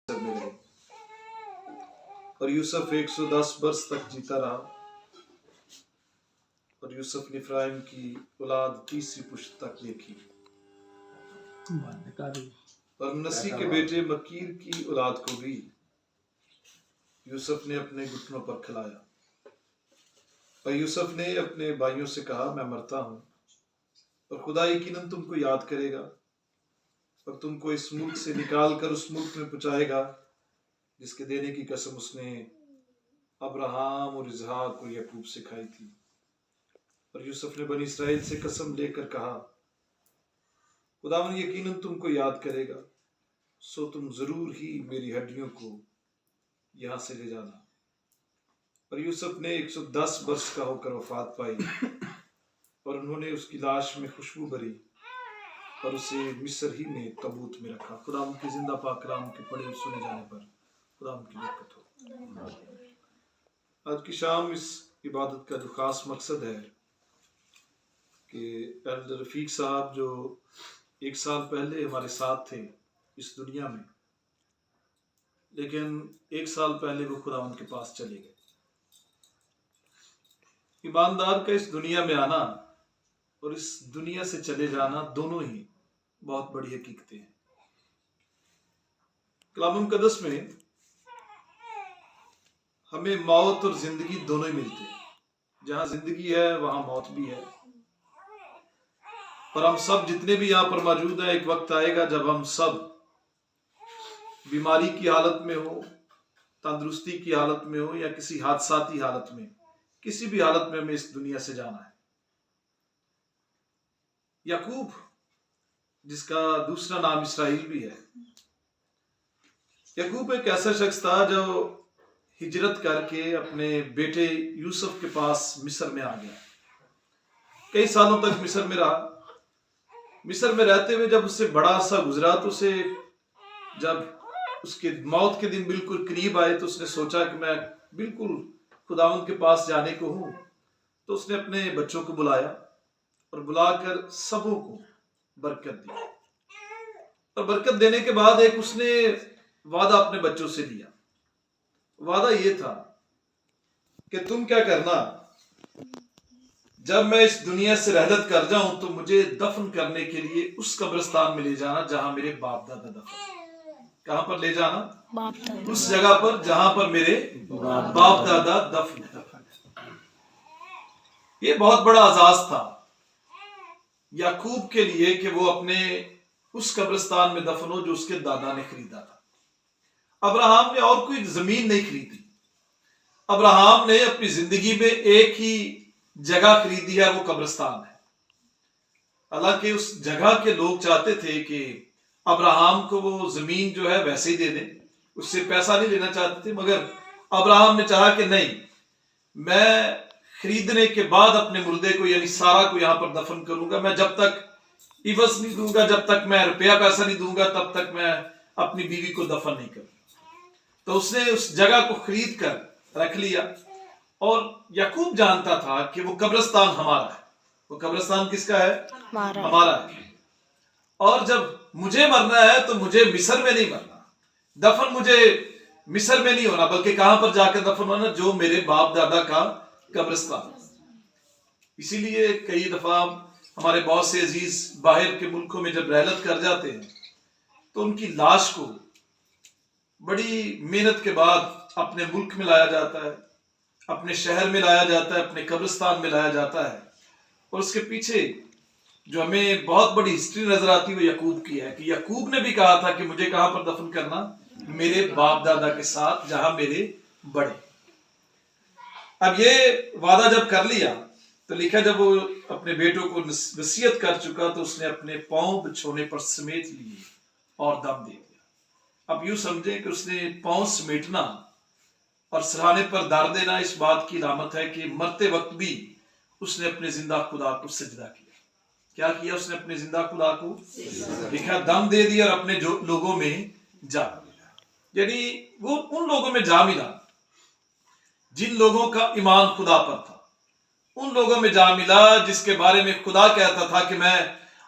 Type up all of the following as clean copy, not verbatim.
میں گئے اور یوسف 110 برس تک جیتا رہا اور یوسف نے افرایم کی اولاد تیسری پشت تک دیکھی اور منسی کے بیٹے مکیر کی اولاد کو بھی یوسف نے اپنے گھٹنوں پر کھلایا اور یوسف نے اپنے بھائیوں سے کہا میں مرتا ہوں اور خدا یقیناً تم کو یاد کرے گا اور تم کو اس ملک سے نکال کر اس ملک میں پہنچائے گا جس کے دینے کی قسم اس نے ابراہم اور اسحاق اور یعقوب سے کھائی تھی۔ اور یوسف نے بنی اسرائیل سے قسم لے کر کہا خداوند یقیناً تم کو یاد کرے گا سو تم ضرور ہی میری ہڈیوں کو یہاں سے لے جانا۔ اور یوسف نے 110 برس کا ہو کر وفات پائی اور انہوں نے اس کی لاش میں خوشبو بھری اور اسے مصر ہی میں تابوت میں رکھا۔ خدا ان کی زندہ پاک کلام کے پڑھے اور سنے جانے پر خدا ان کی برکت ہو۔ آج کی شام اس عبادت کا جو خاص مقصد ہے کہ ایلڈر رفیق صاحب جو 1 سال پہلے ہمارے ساتھ تھے اس دنیا میں، لیکن 1 سال پہلے وہ خدا ان کے پاس چلے گئے۔ ایماندار کا اس دنیا میں آنا اور اس دنیا سے چلے جانا دونوں ہی بہت بڑی حقیقتیں ہیں۔ کلام مقدس میں ہمیں موت اور زندگی دونوں ہی ملتے ہیں۔ جہاں زندگی ہے وہاں موت بھی ہے، اور ہم سب جتنے بھی یہاں پر موجود ہیں ایک وقت آئے گا جب ہم سب بیماری کی حالت میں ہو، تندرستی کی حالت میں ہو یا کسی حادثاتی حالت میں، کسی بھی حالت میں ہمیں اس دنیا سے جانا ہے۔ یعقوب جس کا دوسرا نام اسرائیل بھی ہے، یعقوب ایک ایسا شخص تھا جو ہجرت کر کے اپنے بیٹے یوسف کے پاس مصر میں آ گیا۔ کئی سالوں تک مصر میں رہا۔ مصر میں رہتے ہوئے جب اس سے بڑا عرصہ گزرا تو اسے جب اس کے موت کے دن بالکل قریب آئے تو اس نے سوچا کہ میں بالکل خداوند کے پاس جانے کو ہوں، تو اس نے اپنے بچوں کو بلایا اور بلا کر سبوں کو برکت دی، اور برکت دینے کے بعد ایک اس نے وعدہ اپنے بچوں سے لیا۔ وعدہ یہ تھا کہ تم کیا کرنا، جب میں اس دنیا سے رحلت کر جاؤں تو مجھے دفن کرنے کے لیے اس قبرستان میں لے جانا جہاں میرے باپ دادا دفن۔ کہاں پر لے جانا؟ اس جگہ پر جہاں پر میرے باپ دادا دفن ہے۔ یہ بہت بڑا اعزاز تھا یعقوب کے لیے کہ وہ اپنے اس قبرستان میں دفن ہو جو اس کے دادا نے خریدا تھا۔ ابراہم نے اور کوئی زمین نہیں خریدی، ابراہم نے اپنی زندگی میں ایک ہی جگہ خریدی ہے، وہ قبرستان ہے۔ حالانکہ اس جگہ کے لوگ چاہتے تھے کہ ابراہم کو وہ زمین جو ہے ویسے ہی دے دیں، اس سے پیسہ نہیں لینا چاہتے تھے، مگر ابراہم نے چاہا کہ نہیں، میں خریدنے کے بعد اپنے مردے کو یعنی سارا کو یہاں پر دفن کروں گا، میں جب تک عوض نہیں دوں گا، جب تک میں روپیہ پیسہ نہیں دوں گا، تب تک میں اپنی بیوی کو دفن نہیں کروں۔ تو اس نے اس جگہ کو خرید کر رکھ لیا، اور یعقوب جانتا تھا کہ وہ قبرستان ہمارا ہے۔ وہ قبرستان کس کا ہے؟ ہمارا ہے۔ اور جب مجھے مرنا ہے تو مجھے مصر میں نہیں مرنا، دفن مجھے مصر میں نہیں ہونا، بلکہ کہاں پر جا کے دفن ہونا؟ جو میرے باپ دادا کا قبرستان۔ اسی لیے کئی دفعہ ہمارے بہت سے عزیز باہر کے ملکوں میں جب رحلت کر جاتے ہیں تو ان کی لاش کو بڑی محنت کے بعد اپنے ملک میں لایا جاتا ہے، اپنے شہر میں لایا جاتا ہے، اپنے قبرستان میں لایا جاتا ہے، اور اس کے پیچھے جو ہمیں بہت بڑی ہسٹری نظر آتی ہے وہ یعقوب کی ہے، کہ یعقوب نے بھی کہا تھا کہ مجھے کہاں پر دفن کرنا؟ میرے باپ دادا کے ساتھ جہاں میرے بڑے۔ اب یہ وعدہ جب کر لیا تو لکھا جب وہ اپنے بیٹوں کو وصیت کر چکا تو اس نے اپنے پاؤں بچھونے پر سمیٹ لیے اور دم دے دیا۔ اب یوں سمجھیں کہ اس نے پاؤں سمیٹنا اور سرہانے پر دار دینا اس بات کی علامت ہے کہ مرتے وقت بھی اس نے اپنے زندہ خدا کو سجدہ کیا۔ کیا کیا اس نے اپنے زندہ خدا کو؟ لکھا دم دے دیا اور اپنے جو لوگوں میں جا ملا، یعنی وہ ان لوگوں میں جا ملا جن لوگوں کا ایمان خدا پر تھا، ان لوگوں میں جا ملا جس کے بارے میں خدا کہتا تھا کہ میں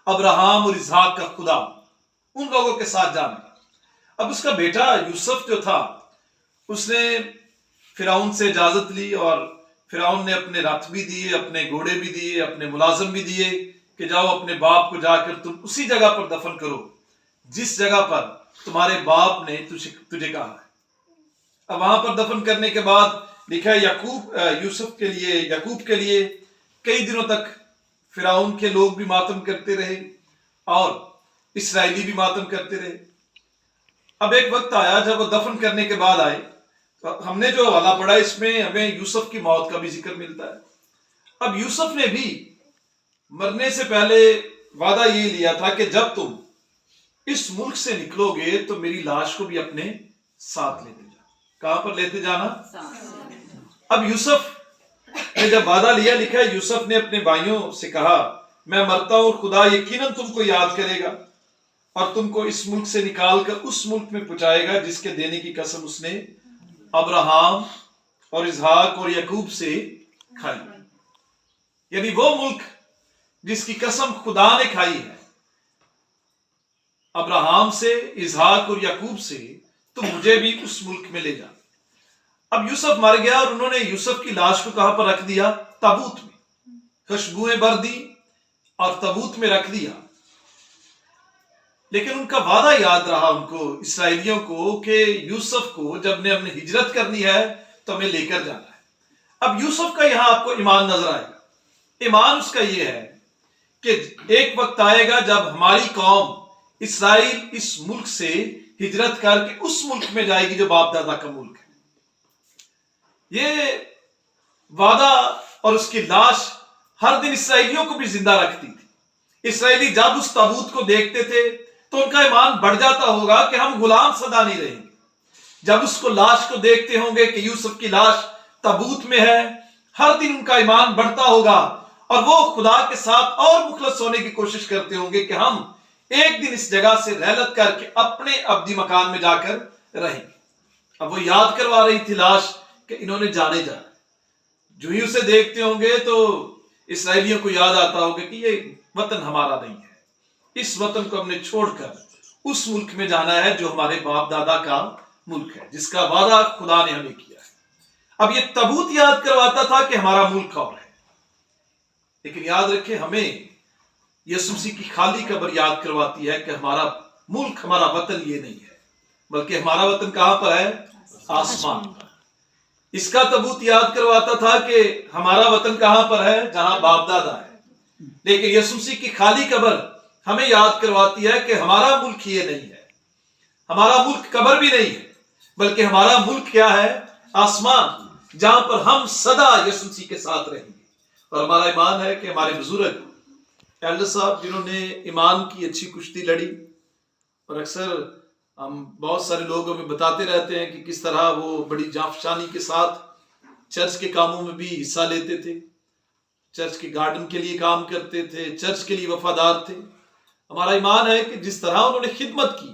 ابراہم اور اسحاق کا خدا ہوں، ان لوگوں کے ساتھ جا ملا۔ اب اس کا بیٹا یوسف جو تھا اس نے فرعون سے اجازت لی اور فرعون نے اپنے رتھ بھی دیے، اپنے گھوڑے بھی دیے، اپنے ملازم بھی دیے کہ جاؤ اپنے باپ کو جا کر تم اسی جگہ پر دفن کرو جس جگہ پر تمہارے باپ نے تجھے کہا ہے۔ اب وہاں پر دفن کرنے کے بعد لکھا ہے یعقوب کے لیے کئی دنوں تک فرعون کے لوگ بھی ماتم کرتے رہے اور اسرائیلی بھی ماتم کرتے رہے۔ اب ایک وقت آیا جب وہ دفن کرنے کے بعد آئے، ہم نے جو حوالہ پڑھا اس میں ہمیں یوسف کی موت کا بھی ذکر ملتا ہے۔ اب یوسف نے بھی مرنے سے پہلے وعدہ یہ لیا تھا کہ جب تم اس ملک سے نکلو گے تو میری لاش کو بھی اپنے ساتھ لیتے جانا۔ کہاں پر لیتے جانا؟ اب یوسف نے جب وعدہ لیا، لکھا ہے یوسف نے اپنے بھائیوں سے کہا میں مرتا ہوں اور خدا یقیناً تم کو یاد کرے گا اور تم کو اس ملک سے نکال کر اس ملک میں پہنچائے گا جس کے دینے کی قسم اس نے ابراہیم اور اسحاق اور یعقوب سے کھائی، یعنی وہ ملک جس کی قسم خدا نے کھائی ہے ابراہیم سے، اسحاق اور یعقوب سے، تو مجھے بھی اس ملک میں لے جا۔ اب یوسف مر گیا اور انہوں نے یوسف کی لاش کو کہاں پر رکھ دیا؟ تابوت میں، خوشبوئیں بھر دی اور تابوت میں رکھ دیا۔ لیکن ان کا وعدہ یاد رہا ان کو، اسرائیلیوں کو، کہ یوسف کو جب نے ہمیں ہجرت کرنی ہے تو ہمیں لے کر جانا ہے۔ اب یوسف کا یہاں آپ کو ایمان نظر آئے گا۔ ایمان اس کا یہ ہے کہ ایک وقت آئے گا جب ہماری قوم اسرائیل اس ملک سے ہجرت کر کے اس ملک میں جائے گی جو باپ دادا کا ملک ہے۔ یہ وعدہ اور اس کی لاش ہر دن اسرائیلیوں کو بھی زندہ رکھتی تھی۔ اسرائیلی جب اس تابوت کو دیکھتے تھے تو ان کا ایمان بڑھ جاتا ہوگا کہ ہم غلام سدا نہیں رہیں گے۔ جب اس کو لاش کو دیکھتے ہوں گے کہ یوسف کی لاش تابوت میں ہے، ہر دن ان کا ایمان بڑھتا ہوگا اور وہ خدا کے ساتھ اور مخلص ہونے کی کوشش کرتے ہوں گے کہ ہم ایک دن اس جگہ سے رحلت کر کے اپنے ابدی مکان میں جا کر رہیں گے۔ اب وہ یاد کروا رہی تھی لاش کہ انہوں نے جانے جانا۔ جو ہی اسے دیکھتے ہوں گے تو اسرائیلیوں کو یاد آتا ہوگا کہ یہ وطن ہمارا نہیں ہے، اس وطن کو ہم نے چھوڑ کر اس ملک میں جانا ہے جو ہمارے باپ دادا کا ملک ہے، جس کا وعدہ خدا نے ہمیں کیا ہے۔ اب یہ تابوت یاد کرواتا تھا کہ ہمارا ملک اور ہے، لیکن یاد رکھیں ہمیں یسوع مسیح کی خالی قبر یاد کرواتی ہے کہ ہمارا ملک، ہمارا وطن یہ نہیں ہے، بلکہ ہمارا وطن کہاں پر ہے؟ آسمان پر۔ اس کا تابوت یاد کرواتا تھا کہ ہمارا وطن کہاں پر ہے؟ جہاں باپ دادا ہے، لیکن یسوع مسیح کی خالی قبر ہمیں یاد کرواتی ہے کہ ہمارا ملک یہ نہیں ہے، ہمارا ملک قبر بھی نہیں ہے، بلکہ ہمارا ملک کیا ہے؟ آسمان، جہاں پر ہم سدا یسوع مسیح کے ساتھ رہیں گے۔ اور ہمارا ایمان ہے کہ ہمارے بزرگ ایلڈر صاحب جنہوں نے ایمان کی اچھی کشتی لڑی، اور اکثر ہم بہت سارے لوگ ہمیں بتاتے رہتے ہیں کہ کس طرح وہ بڑی جانفشانی کے ساتھ چرچ کے کاموں میں بھی حصہ لیتے تھے، چرچ کے گارڈن کے لیے کام کرتے تھے، چرچ کے لیے وفادار تھے۔ ہمارا ایمان ہے کہ جس طرح انہوں نے خدمت کی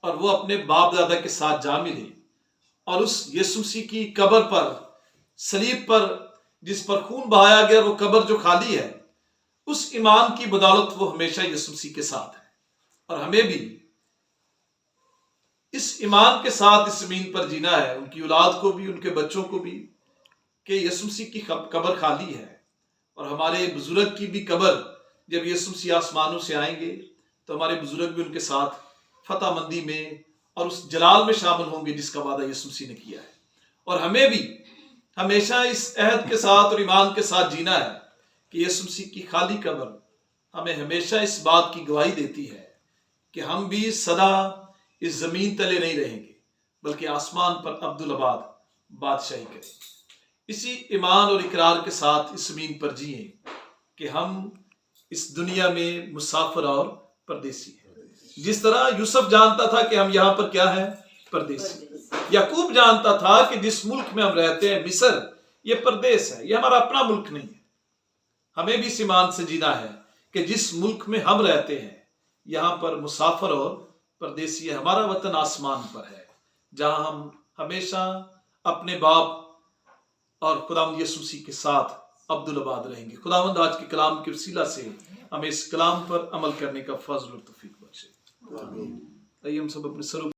اور وہ اپنے باپ دادا کے ساتھ جا ملے اور اس یسوع مسیح کی قبر پر، صلیب پر جس پر خون بہایا گیا، وہ قبر جو خالی ہے، اس ایمان کی بدولت وہ ہمیشہ یسوع مسیح کے ساتھ ہے۔ اور ہمیں بھی اس ایمان کے ساتھ اس زمین پر جینا ہے، ان کی اولاد کو بھی، ان کے بچوں کو بھی، کہ یسوع مسیح کی قبر خالی ہے، اور ہمارے بزرگ کی بھی قبر جب یسوع مسیح آسمانوں سے آئیں گے تو ہمارے بزرگ بھی ان کے ساتھ فتح مندی میں اور اس جلال میں شامل ہوں گے جس کا وعدہ یسوع مسیح نے کیا ہے۔ اور ہمیں بھی ہمیشہ اس عہد کے ساتھ اور ایمان کے ساتھ جینا ہے کہ یسوع مسیح کی خالی قبر ہمیں ہمیشہ اس بات کی گواہی دیتی ہے کہ ہم بھی سدا اس زمین تلے نہیں رہیں گے، بلکہ آسمان پر عبدالآباد بادشاہی کریں۔ اسی ایمان اور اقرار کے ساتھ اس زمین پر جئیں کہ ہم اس دنیا میں مسافر اور پردیسی ہیں۔ جس طرح یوسف جانتا تھا کہ ہم یہاں پر کیا ہے؟ پردیسی۔ یعقوب جانتا تھا کہ جس ملک میں ہم رہتے ہیں، مصر، یہ پردیس ہے، یہ ہمارا اپنا ملک نہیں ہے۔ ہمیں بھی اس ایمان سے جینا ہے کہ جس ملک میں ہم رہتے ہیں یہاں پر مسافر اور پردیسی ہے، ہمارا وطن آسمان پر ہے، جہاں ہم ہمیشہ اپنے باپ اور خداوند یسوع مسیح کے ساتھ عبدالآباد رہیں گے۔ خداوند آج کے کلام کے وسیلہ سے ہمیں اس کلام پر عمل کرنے کا فضل اور توفیق بخشے۔ آئیے ہم سب اپنے سروں